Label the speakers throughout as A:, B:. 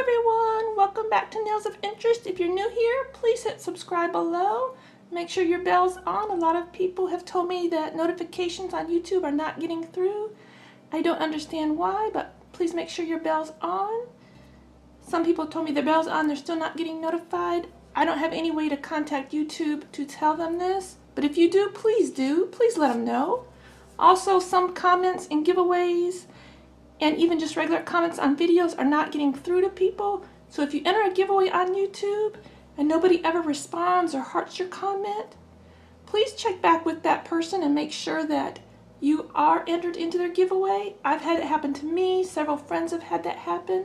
A: everyone, welcome back to Nails of Interest. If you're new here, please hit subscribe below. Make sure your bell's on. A lot of people have told me that notifications on YouTube are not getting through. I don't understand why, but please make sure your bell's on. Some people told me their bell's on, they're still not getting notified. I don't have any way to contact YouTube to tell them this, but if you do. Please let them know. Also, some comments and giveaways and even just regular comments on videos are not getting through to people. So if you enter a giveaway on YouTube and nobody ever responds or hearts your comment, please check back with that person and make sure that you are entered into their giveaway. I've had it happen to me. Several friends have had that happen.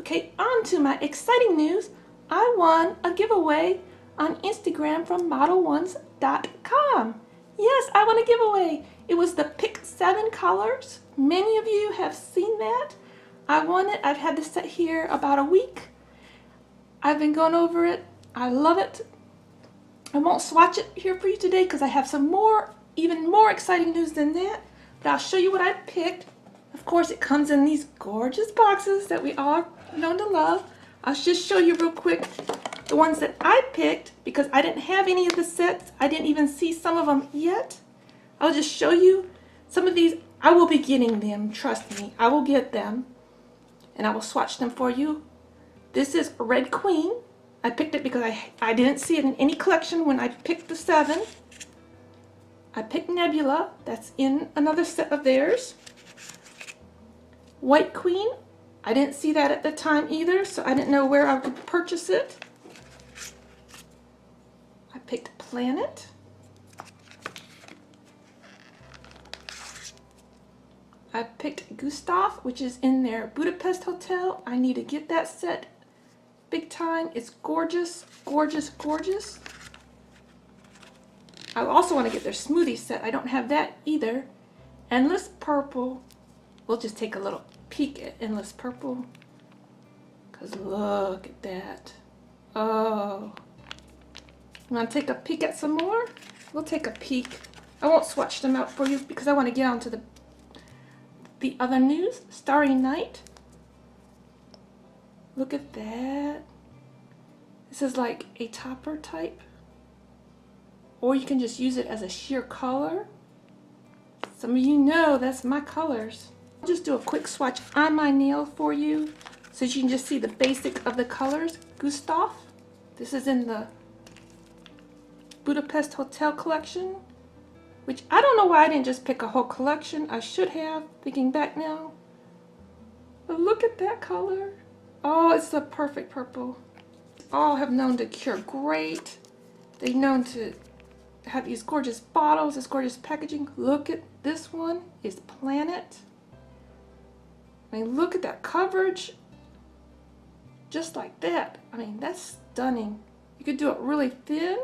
A: Okay, on to my exciting news. I won a giveaway on Instagram from Modelones.com. Yes, I won a giveaway. It was the Pick 7 colors. Many of you have seen that. I won it. I've had this set here about a week. I've been going over it. I love it. I won't swatch it here for you today because I have some more, even more exciting news than that. But I'll show you what I picked. Of course, it comes in these gorgeous boxes that we all know to love. I'll just show you real quick the ones that I picked because I didn't have any of the sets. I didn't even see some of them yet. I'll just show you some of these. I will be getting them, trust me. I will get them and I will swatch them for you. This is Red Queen. I picked it because I didn't see it in any collection when I picked the 7. I picked Nebula. That's in another set of theirs. White Queen. I didn't see that at the time either, so I didn't know where I could purchase it. I picked Planet. I picked Gustave, which is in their Budapest Hotel. I need to get that set big time. It's gorgeous, gorgeous, gorgeous. I also want to get their smoothie set. I don't have that either. Endless Purple. We'll just take a little peek at Endless Purple. Because look at that. Oh. You want to take a peek at some more? We'll take a peek. I won't swatch them out for you because I want to get on to the other news. Starry Night. Look at that. This is like a topper type. Or you can just use it as a sheer color. Some of you know that's my colors. I'll just do a quick swatch on my nail for you so you can just see the basic of the colors. Gustave. This is in the Budapest Hotel collection. Which I don't know why I didn't just pick a whole collection. I should have, thinking back now. But look at that color. Oh, it's the perfect purple. All have known to cure great. They've known to have these gorgeous bottles, this gorgeous packaging. Look at this one is Planet. I mean, look at that coverage. Just like that. I mean, that's stunning. You could do it really thin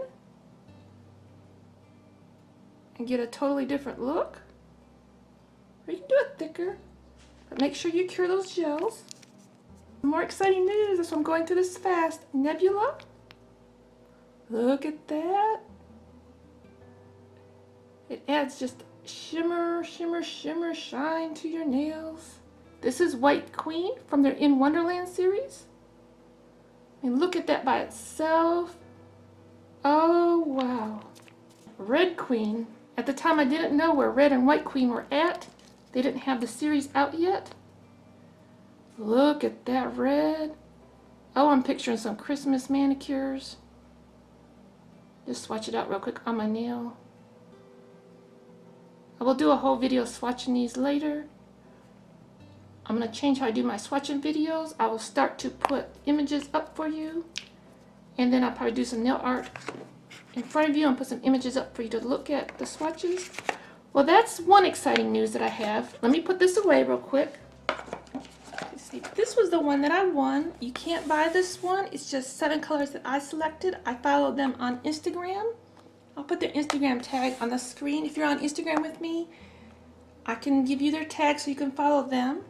A: and get a totally different look. Or you can do it thicker, but make sure you cure those gels. More exciting news, that's why I'm going through this fast. Nebula. Look at that. It adds just shimmer, shimmer, shimmer, shine to your nails. This is White Queen from their In Wonderland series. I mean, look at that by itself. Oh, wow. Red Queen. At the time, I didn't know where Red and White Queen were at. They didn't have the series out yet. Look at that red. Oh, I'm picturing some Christmas manicures. Just swatch it out real quick on my nail. I will do a whole video swatching these later. I'm going to change how I do my swatching videos. I will start to put images up for you. And then I'll probably do some nail art in front of you and put some images up for you to look at the swatches. Well, that's one exciting news that I have. Let me put this away real quick. Let's see, this was the one that I won. You can't buy this one. It's just 7 colors that I selected. I followed them on Instagram. I'll put their Instagram tag on the screen. If you're on Instagram with me, I can give you their tag so you can follow them.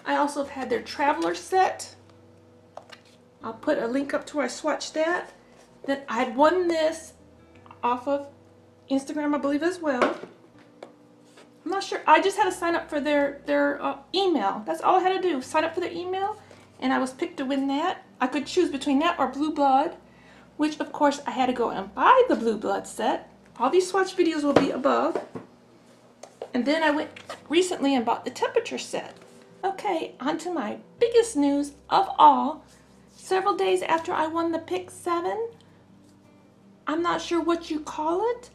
A: I also have had their Traveler set. I'll put a link up to where I swatched that. Then I had won this off of Instagram, I believe, as well. I'm not sure. I just had to sign up for their email. That's all I had to do. Sign up for their email, and I was picked to win that. I could choose between that or Blue Blood, which of course I had to go and buy the Blue Blood set. All these swatch videos will be above. And then I went recently and bought the temperature set. Okay, on to my biggest news of all. Several days after I won the Pick 7, I'm not sure what you call it.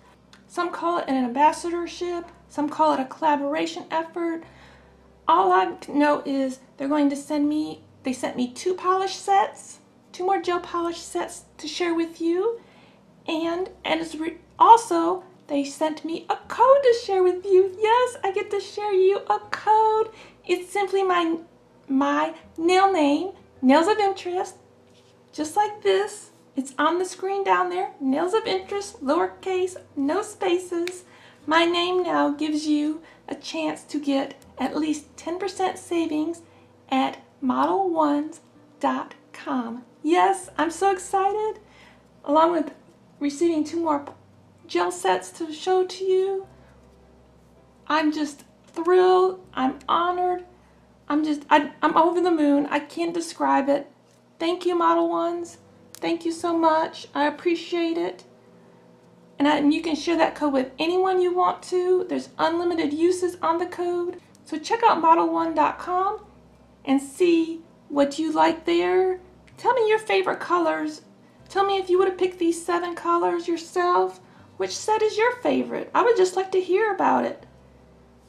A: Some call it an ambassadorship, some call it a collaboration effort. All I know is they're going to send me, they sent me 2 polish sets, 2 more gel polish sets to share with you. And also, they sent me a code to share with you. Yes, I get to share you a code. It's simply my nail name, Nails of Interest, just like this. It's on the screen down there. Nails of Interest, lowercase, no spaces. My name now gives you a chance to get at least 10% savings at Modelones.com. Yes, I'm so excited. Along with receiving 2 more gel sets to show to you. I'm just thrilled. I'm honored. I'm over the moon. I can't describe it. Thank you, Model Ones. Thank you so much. I appreciate it. And you can share that code with anyone you want to. There's unlimited uses on the code. So check out Modelone.com and see what you like there. Tell me your favorite colors. Tell me if you would have picked these 7 colors yourself. Which set is your favorite? I would just like to hear about it.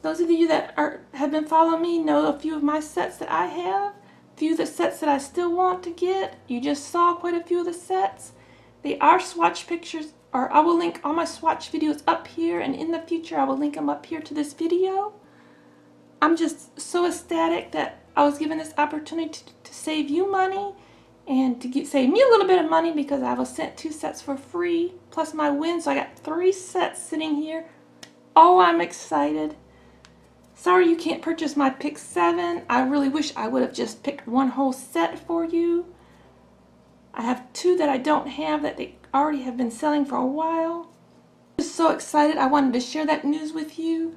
A: Those of you that have been following me know a few of my sets that I have. A few of the sets that I still want to get. You just saw quite a few of the sets. They are swatch pictures, or I will link all my swatch videos up here, and in the future I will link them up here to this video. I'm just so ecstatic that I was given this opportunity to save you money and to save me a little bit of money, because I was sent 2 sets for free plus my win, so I got 3 sets sitting here. Oh, I'm excited. Sorry you can't purchase my Pick 7. I really wish I would have just picked 1 whole set for you. I have 2 that I don't have that they already have been selling for a while. I'm just so excited. I wanted to share that news with you.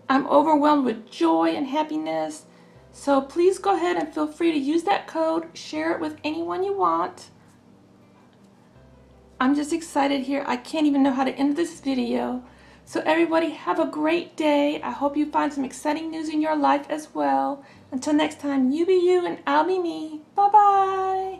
A: I'm overwhelmed with joy and happiness. So please go ahead and feel free to use that code. Share it with anyone you want. I'm just excited here. I can't even know how to end this video. So everybody have a great day. I hope you find some exciting news in your life as well. Until next time, you be you and I'll be me. Bye-bye.